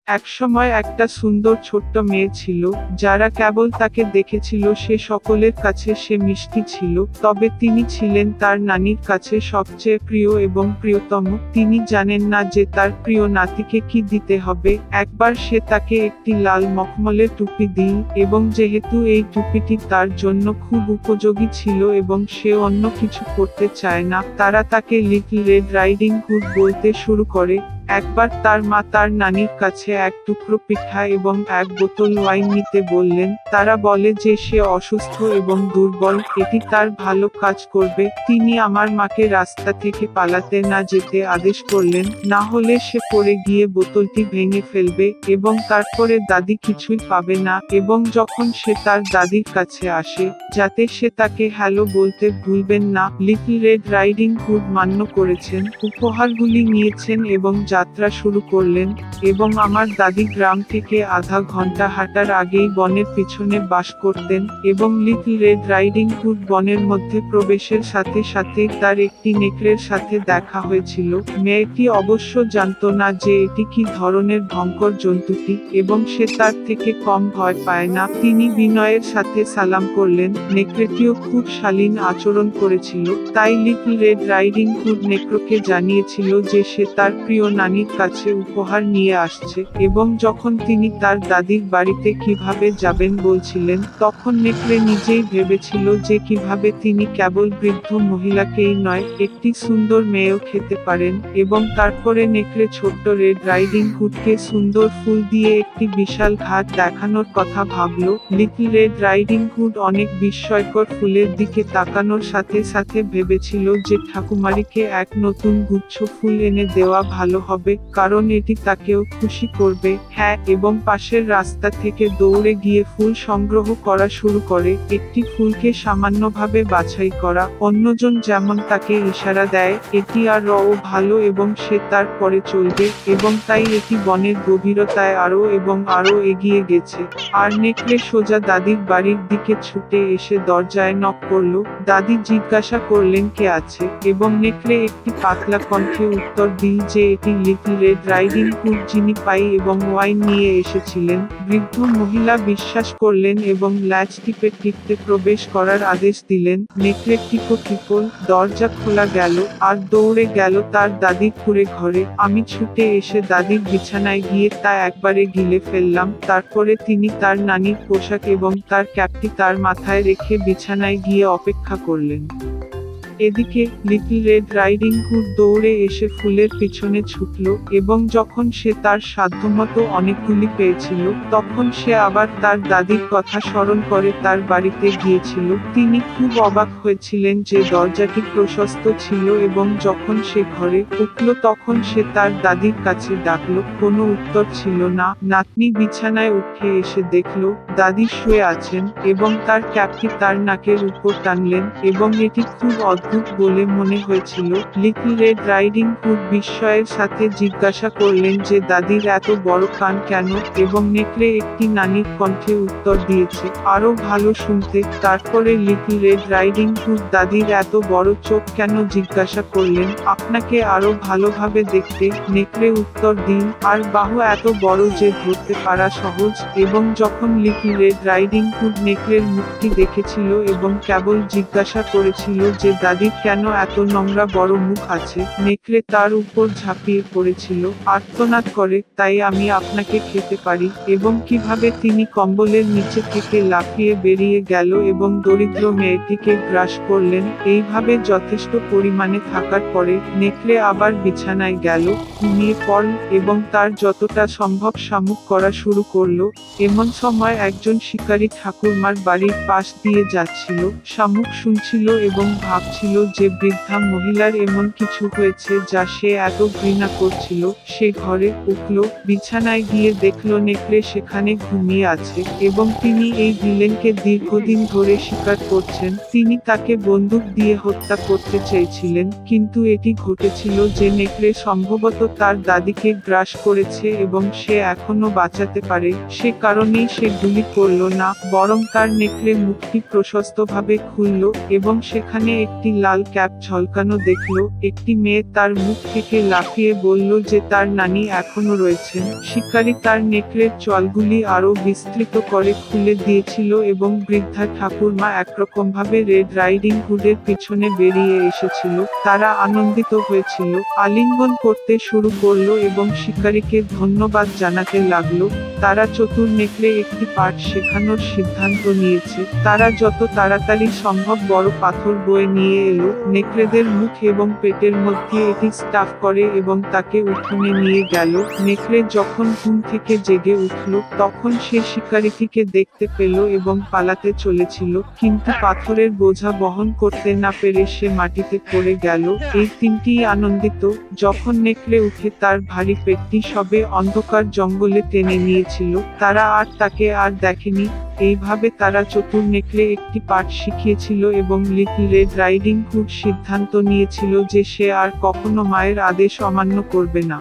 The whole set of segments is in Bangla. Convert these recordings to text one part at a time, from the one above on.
একসময় একটা সুন্দর ছোট্ট মেয়ে ছিল, যারা কেবল তাকে দেখেছিল সে সকলের কাছে সে মিষ্টি ছিল, তবে তিনি ছিলেন তার নানির কাছে সবচেয়ে প্রিয় এবং প্রিয়তম। তিনি জানেন না যে তার প্রিয় নাতিকে কি দিতে হবে। একবার সে তাকে একটি লাল মখমলের টুপি দিল, এবং যেহেতু এই টুপিটি তার জন্য খুব উপযোগী ছিল এবং সে অন্য কিছু করতে চায় না, তারা তাকে লিটল রেড রাইডিং হুড বলতে শুরু করে। একবার তার মা তার নানির কাছে এক টুকরো পিঠা এবং এক বোতল ওয়াইন নিতে বললেন। তারা বলে যে সে অসুস্থ এবং দুর্বল, এটি তার ভালো কাজ করবে। তিনি আমার মাকে রাস্তা থেকে পালাতে না যেতে আদেশ করলেন, না হলে সে পড়ে গিয়ে বোতলটি ভেঙে ফেলবে এবং তারপরে দাদি কিছুই পাবে না। এবং যখন সে তার দাদির কাছে আসে, যাতে সে তাকে হ্যালো বলতে ভুলবেন না, লিটল রেড রাইডিং হুড মান্য করেছেন, উপহারগুলি নিয়েছেন এবং যাত্রা শুরু করলেন। এবং আমার দাদি গ্রাম থেকে আধা ঘন্টা হাঁটার আগেই বনের পিছনে বাস করতেন, এবং লিটল রেড রাইডিং হুড বনের মধ্যে প্রবেশের সাথে সাথে তার একটি নেকড়ের সাথে দেখা হয়েছিল। মেয়েটি অবশ্য জানত না যে এটি কি ধরনের ভয়ঙ্কর জন্তুটি, এবং সে তার থেকে কম ভয় পায় না। তিনি বিনয়ের সাথে সালাম করলেন। নেকড়েটিও খুব শালীন আচরণ করেছিল, তাই লিটল রেড রাইডিং হুড নেকড়েকে জানিয়েছিল যে সে তার প্রিয় নানির কাছে উপহার নিয়ে আসছে। এবং যখন তিনি তার দাদির বাড়িতে কিভাবে যাবেন বলছিলেন, তখন নেকড়ে নিজেই ভেবেছিল যে কিভাবে তিনি কেবল বৃদ্ধ মহিলাকেই নয়, একটি সুন্দর মেয়েও খেতে পারেন। এবং তারপরে নেকড়ে ছোট্ট রেড রাইডিং হুডকে সুন্দর ফুল দিয়ে একটি বিশাল ঘাট দেখানোর কথা ভাবল। লিটল রেড রাইডিং হুড অনেক বিস্ময়কর ফুলের দিকে তাকানোর সাথে সাথে ভেবেছিল যে ঠাকুমারিকে এক নতুন গুচ্ছ ফুল এনে দেওয়া ভালো হবে, কারণ এটি তাকেও খুশি করবে। হ্যাঁ, এবং পাশের রাস্তা থেকে দৌড়ে গিয়ে ফুল সংগ্রহ করা শুরু করে, একটি ফুলকে সামান্যভাবে বাছাই করা। অন্যজন যেমন তাকে ইশারা দেয়, এটি আরও ভালো এবং সে তার পরে চলবে, এবং তাই এটি বনের গভীরতায় আরও এবং আরও এগিয়ে গেছে। আর নেকড়ে সোজা দাদির বাড়ির দিকে ছুটে এসে দরজায় নক করল। দাদি জিজ্ঞাসা করলেন কে আছে, এবং নেকড়ে একটি পাতলা কণ্ঠে উত্তর দিল যে এটি লিটল রেড রাইডিং হুড, যিনি পাই এবং ওয়াইন নিয়ে এসেছিলেন। বৃদ্ধ মহিলা বিশ্বাস করলেন এবং ল্যাচ টিপে টিপতে প্রবেশ করার আদেশ দিলেন। নেকড়ে টিপল, দরজা খোলা গেল, আর দৌড়ে গেল তার দাদির কুঁড়ে ঘরে। আমি ছুটে এসে দাদির বিছানায় গিয়ে তা একবারে গিলে ফেললাম। তারপরে তিনি তার নানির পোশাক এবং তার ক্যাপটি তার মাথায় রেখে বিছানায় গিয়ে অপেক্ষা করলেন। এদিকে লিটল রেড রাইডিং হুড দৌড়ে এসে ফুলের পিছনে ছুটল, এবং যখন সে তার সাধ্যমতো অনেকগুলি পেয়েছিল, তখন সে আবার তার দাদির কথা স্মরণ করে তার বাড়িতে গিয়েছিল। তিনি খুব অবাক হয়েছিলেন যে দরজাটি প্রশস্ত ছিল, এবং যখন সে ঘরে উঠল তখন সে তার দাদির কাছে ডাকল, কোনো উত্তর ছিল না। নাতনি বিছানায় উঠে এসে দেখল দাদি শুয়ে আছেন, এবং তার ক্যাপটি তার নাকের উপর টানলেন, এবং এটি খুব অদ্ভুত বলে মনে হয়েছিল। লিটল রেড রাইডিং হুড বিস্ময়ের সাথে জিজ্ঞাসা করলেন যে দাদির এত বড় কান কেন, এবং নেকড়ে একটি নানির কণ্ঠে উত্তর দিয়েছে, আরো ভালো শুনতে। তারপরে লিটল রেড রাইডিং হুড দাদির এত বড় চোখ কেন জিজ্ঞাসা করলেন, আপনাকে আরো ভালোভাবে দেখতে, নেকড়ে উত্তর দিন, আর বাহু এত বড় যে ধরতে পারা সহজ। এবং যখন লিটল রেড রাইডিং হুড নেকড়ের মুখটি দেখেছিল এবং কেবল জিজ্ঞাসা করেছিল যে দাদির কেন এত নোংরা বড় মুখ আছে, নেকড়ে তার উপর ঝাঁপিয়ে পড়েছিল, আর্তনাদ করে, তাই আমি আপনাকে খেতে পারি। এবং কিভাবে তিনি কম্বলের নিচে থেকে লাফিয়ে বেরিয়ে গেল এবং দরিদ্র মেয়েটিকে গ্রাস করলেন। এইভাবে যথেষ্ট পরিমাণে থাকার পরে নেকড়ে আবার বিছানায় গেল, ঘুমিয়ে পড়ল এবং তার যতটা সম্ভব শামুক করা শুরু করলো। এমন সময় একজন শিকারী ঠাকুরমার বাড়ির পাশ দিয়ে যাচ্ছিল। শামুক শুনছিল এবং ভাবছিল যে বৃদ্ধা মহিলার এমন কিছু হয়েছে যা সে এত ঘৃণা করছিল। সে ঘরে উঠল, বিছানায় গিয়ে দেখল নেকড়ে সেখানে ঘুমিয়ে আছে, এবং তিনি এই ভিলেনকে দীর্ঘদিন ধরে শিকার করছেন। তিনি তাকে বন্দুক দিয়ে হত্যা করতে চেয়েছিলেন, কিন্তু এটি ঘটেছিল যে নেকড়ে সম্ভবত তার দাদিকে গ্রাস করেছে এবং সে এখনো বাঁচাতে পারে। সে কারণেই সে গুলি করল না, বরং তার নেকড়ে মুখটি প্রশস্তভাবে খুলল এবং সেখানে একটি লাল ক্যাপ ঝলকানো দেখলো। একটি মেয়ে তার মুখ থেকে লাফিয়ে বলল যে তার নানি এখনো রয়েছেন। শিকারী তার নেকড়ের চলগুলি আরো বিস্তৃত করে খুলে দিয়েছিল এবং বৃদ্ধা ঠাকুরমা একরকমভাবে রেড রাইডিং হুডের পিছনে বেরিয়ে এসেছিল। তারা আনন্দিত হয়েছিল, আলিঙ্গন করতে শুরু করলো এবং শিকারীকে ধন্যবাদ জানাতে লাগলো। তারা চতুর নেকড়ে একটি পাঠ শেখানোর সিদ্ধান্ত নিয়েছে। তারা যত তাড়াতাড়ি সম্ভব বড় পাথর বয়ে নিয়ে এলো, নেকড়েদের মুখ এবং পেটের মধ্যে এটি স্টাফ করে এবং তাকে উঠোনে নিয়ে গেল। নেকড়ে যখন ঘুম থেকে জেগে উঠল তখন সে শিকারীটিকে দেখতে পেল এবং পালাতে চলেছিল, কিন্তু পাথরের বোঝা বহন করতে না পেরে সে মাটিতে পড়ে গেল। এই তিনটিই আনন্দিত যখন নেকড়ে উঠে তার ভারী পেটটি সবে অন্ধকার জঙ্গলে টেনে নিয়েছিল। তারা আর তাকে আর দেখেনি। এইভাবে তারা চতুর নেকড়ে একটি পাঠ শিখিয়েছিল এবং লিটল রেড রাইডিং হুড সিদ্ধান্ত নিয়েছিল যে সে আর কখনো মায়ের আদেশ অমান্য করবে না।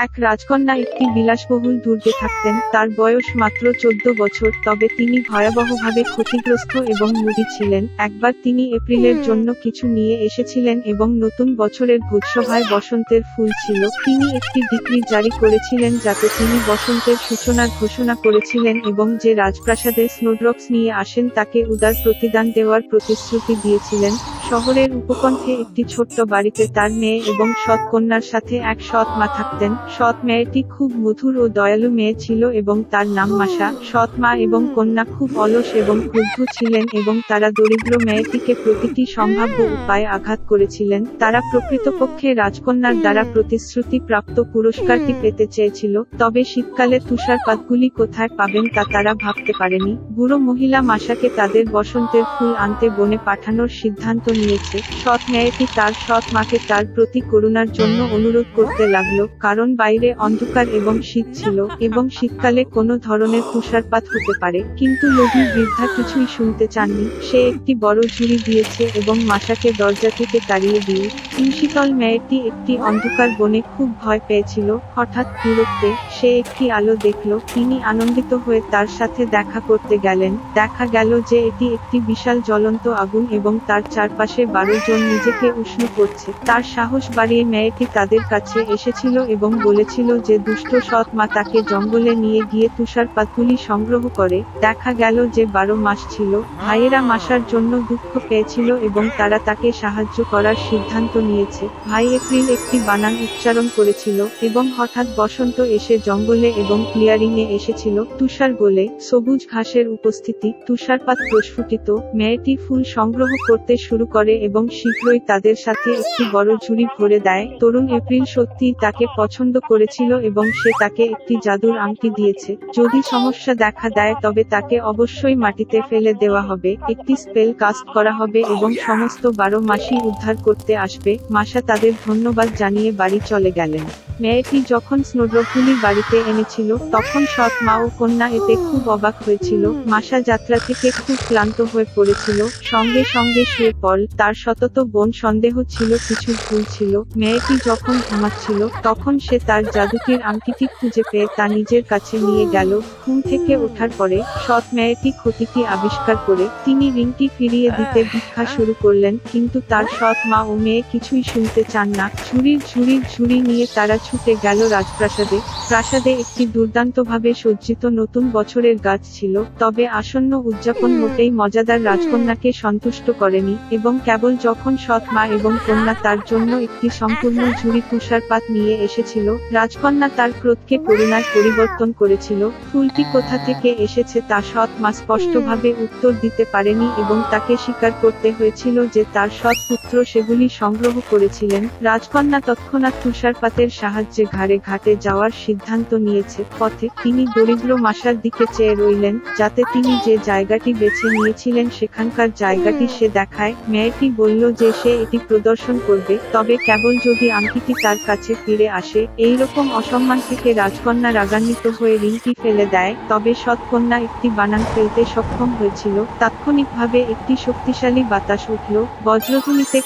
এক রাজকন্যা একটি বিলাসবহুল দুর্গে থাকতেন। তার বয়স মাত্র 14 বছর, তবে তিনি ভয়াবহভাবে ক্ষতিগ্রস্ত এবং মুদি ছিলেন। একবার তিনি এপ্রিলের জন্য কিছু নিয়ে এসেছিলেন এবং নতুন বছরের ভোজসভায় বসন্তের ফুল ছিল। তিনি একটি ডিক্রি জারি করেছিলেন যাতে তিনি বসন্তের সূচনার ঘোষণা করেছিলেন এবং যে রাজপ্রাসাদে স্নোড্রপস নিয়ে আসেন তাকে উদার প্রতিদান দেওয়ার প্রতিশ্রুতি দিয়েছিলেন। শহরের উপকণ্ঠে একটি ছোট্ট বাড়িতে তার মেয়ে এবং সৎ কন্যার সাথে এক সৎ মা থাকতেন। সৎ মেয়েটি খুব মধুর ও দয়ালু মেয়ে ছিল এবং তার নাম মাসা। সৎ মা এবং কন্যা খুব অলস এবং ক্রুদ্ধ ছিলেন এবং তারা দরিদ্র মেয়েটিকে প্রতিটি সম্ভাব্য উপায়ে আঘাত করেছিলেন। তারা প্রকৃতপক্ষে রাজকন্যার দ্বারা প্রতিশ্রুতি প্রাপ্ত পুরস্কারটি পেতে চেয়েছিল, তবে শীতকালে তুষারপাতগুলি কোথায় পাবেন তা তারা ভাবতে পারেনি। বুড়ো মহিলা মাসাকে তাদের বসন্তের ফুল আনতে বনে পাঠানোর সিদ্ধান্ত নিয়েছে। সৎ মেয়েটি তার সৎ মাকে তার প্রতি করুণার জন্য অনুরোধ করতে লাগলো, কারণ বাইরে অন্ধকার এবং শীত ছিল এবং শীতকালে কোনো ধরনের তুষারপাত হতে পারে। কিন্তু লোভী বৃদ্ধা কিছুই শুনতে চাননি। সে একটি বড় ঝুড়ি দিয়েছে এবং মাসাকে দরজা থেকে তাড়িয়ে দিয়ে হিমশীতল মেয়েটি একটি অন্ধকার বনে খুব ভয় পেয়েছিল। হঠাৎ দূরত্বে সে একটি আলো দেখল। তিনি আনন্দিত হয়ে তার সাথে দেখা করতে গেলেন। দেখা গেল যে এটি একটি বিশাল জ্বলন্ত আগুন এবং তার চারপাশে 12 জন নিজেকে উষ্ণ করছে। তার সাহস বাড়িয়ে মেয়েটি তাদের কাছে এসেছিল এবং বলেছিল যে দুষ্ট সৎ মা তাকে জঙ্গলে নিয়ে গিয়ে তুষারপাতগুলি সংগ্রহ করে। দেখা গেল যে 12 মাস ছিল। ভাইয়েরা মাসার জন্য দুঃখ পেয়েছিল এবং তারা তাকে সাহায্য করার সিদ্ধান্ত নিয়েছে। ভাই এপ্রিল একটি বানান উচ্চারণ করেছিল এবং হঠাৎ বসন্ত এসে জঙ্গলে এবং ক্লিয়ারিং এ এসেছিল। তুষার গোলে সবুজ ঘাসের উপস্থিতি, তুষারপাত প্রস্ফুটিত। মেয়েটি ফুল সংগ্রহ করতে শুরু করে এবং শীঘ্রই তাদের সাথে একটি বড় ঝুড়ি ভরে দেয়। তরুণ এপ্রিল সত্যিই তাকে পছন্দ করেছিল এবং সে তাকে একটি জাদুর আংটি দিয়েছে। যদি সমস্যা দেখা দেয় তবে তাকে অবশ্যই মাটিতে ফেলে দেওয়া হবে। একটি স্পেল কাস্ট করা হবে এবং সমস্ত 12 মাসই উদ্ধার করতে আসবে। মাসা তাদের ধন্যবাদ জানিয়ে বাড়ি চলে গেলেন। মেয়েটি যখন স্নোড্রপগুলি বাড়িতে এনেছিল তখন সৎ মা ও কন্যা এতে খুব অবাক হয়েছিল। মাসা যাত্রা থেকে খুব ক্লান্ত হয়ে পড়েছিল। সঙ্গে সঙ্গে শুয়ে পড়ল। তার সতত বোন সন্দেহ ছিল কিছু ভুল ছিল। মেয়েটি যখন ঘুমাচ্ছিল তখন সে তার জাদুটির আংটিটি খুঁজে পেয়ে তা নিজের কাছে নিয়ে গেল। ঘুম থেকে ওঠার পরে সৎ মেয়েটি ক্ষতিটি আবিষ্কার করে তিনি রিংটি ফিরিয়ে দিতে ভিক্ষা শুরু করলেন, কিন্তু তার সৎ মা ও মেয়ে কিছুই শুনতে চান না। ঝুড়ি নিয়ে তারা ছুটে গেল রাজপ্রাসাদে। প্রাসাদে একটি দুর্দান্তভাবে সজ্জিত নতুন বছরের গাছ ছিল, তবে আসন্ন উদযাপন মোটেই মজাদার রাজকন্যাকে সন্তুষ্ট করেনি এবং কেবল যখন সৎ মা এবং কন্যা তার জন্য একটি সম্পূর্ণ ঝুড়ি তুষারপাত নিয়ে এসেছিল, রাজকন্যা তার ক্রোধকে করুণায় পরিবর্তন করেছিল। ফুলটি কোথা থেকে এসেছে তা সৎ মা স্পষ্টভাবে উত্তর দিতে পারেনি এবং তাকে স্বীকার করতে হয়েছিল যে তার সৎ পুত্র সেগুলি সংগ্রহ করেছিলেন। রাজকন্যা তৎক্ষণাৎ তুষারপাতের সাহায্যে ঘাটে যাওয়ার সিদ্ধান্ত নিয়েছে। পথে তিনি দরিদ্র মাসার দিকে চেয়ে রইলেন, যাতে তিনি যে জায়গাটি বেছে নিয়েছিলেন সেখানকার জায়গাটি সে দেখায়। মেয়েটি বলল যে সে এটি প্রদর্শন করবে, তবে কেবল যদি আংটিটি তার কাছে ফিরে আসে। এই রকম অসম্মান থেকে রাজকন্যা রাগান্বিত হয়ে রিংটি ফেলে দেয়, তবে সৎ কন্যা একটি বানান ফেলতে সক্ষম হয়েছিল। তাৎক্ষণিকভাবে একটি শক্তিশালী বাতাস উঠল। বজ্রধ্বনিতে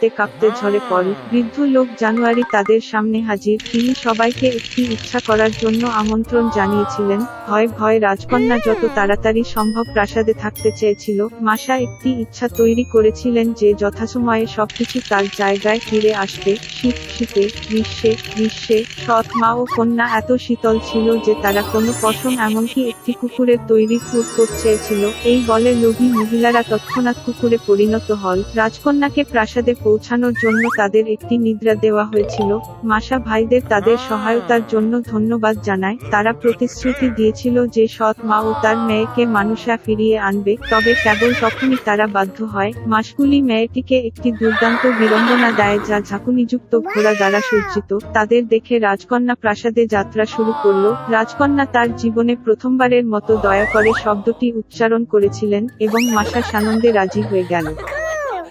কাঁপতে ঝরে পড়ল। বৃদ্ধ লোক জানুয়ারি তাদের সামনে হাজির। তিনি সবাইকে একটি ইচ্ছা করার জন্য আমন্ত্রণ জানিয়েছিলেন। ভয়ে রাজকন্যা যত তাড়াতাড়ি সম্ভব প্রাসাদে থাকতে চেয়েছিল। মাসা একটি ইচ্ছা ইচ্ছা তৈরি করেছিলেন যে যথাসময়ে সবকিছু তার জায়গায় ফিরে আসবে। শীতে গ্রীষ্মে সৎ মা ও কন্যা এত শীতল ছিল যে তারা কোনো পশম এমনকি একটি কুকুরের তৈরি ফুটকোট চেয়েছিল। এই বলে লোভী মহিলারা তৎক্ষণাৎ কুকুরে পরিণত হল। রাজকন্যাকে প্রাসাদে পৌঁছানোর জন্য তাদের একটি নিদ্রা দেওয়া হয়েছিল। মাসা ভাইদের তাদের সহায়তার জন্য ধন্যবাদ জানায়। তারা প্রতিশ্রুতি দিয়েছিল যে সৎ মা ও তার মেয়েকে মানুষা ফিরিয়ে আনবে, তবে কেবল তখনই তারা বাধ্য হয়। মাসগুলি মেয়েটিকে একটি দুর্দান্ত বিড়ম্বনা দেয় যা ঝাঁকুনিযুক্ত ঘোড়া দ্বারা সজ্জিত। তাদের দেখে রাজকন্যা প্রাসাদে যাত্রা শুরু করল। রাজকন্যা তার জীবনে প্রথমবারের মতো দয়া করে শব্দটি উচ্চারণ করেছিলেন এবং মাসা সানন্দে রাজি হয়ে গেল।